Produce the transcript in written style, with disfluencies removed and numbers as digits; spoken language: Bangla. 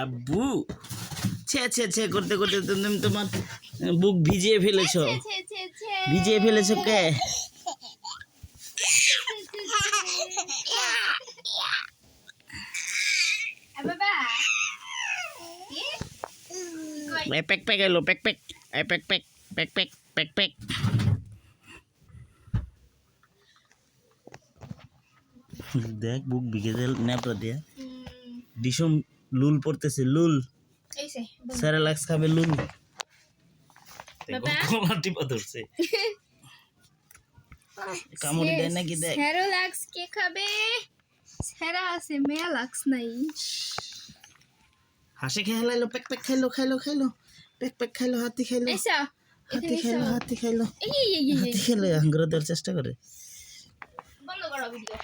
আব্বু ছে ছে ছে করতে করতে তুমি তোমার বুক ভিজিয়ে ফেলেছো কে? প্যাক প্যাক এলো pack pack pack pack pack pack pack pack. দেখ বুক ভিজে দিল ন্যাপড়া দিয়া ডিসম লুল পড়তেছে লুল স্যারেলাক্স খাবে লুল কলার টিপা ধরছে কামড় দেয় নাকি দেখ স্যারেলাক্স কে খাবে স্যারা আছে মেলাক্স নাই হাসে খেলাইলো প্যাক প্যাক খাইলো প্যাক প্যাক খাইলো হাতি খাইলো হাতি খাইলো আঙ্গুর দেওয়ার চেষ্টা করে বন্ধ করো ভিডিও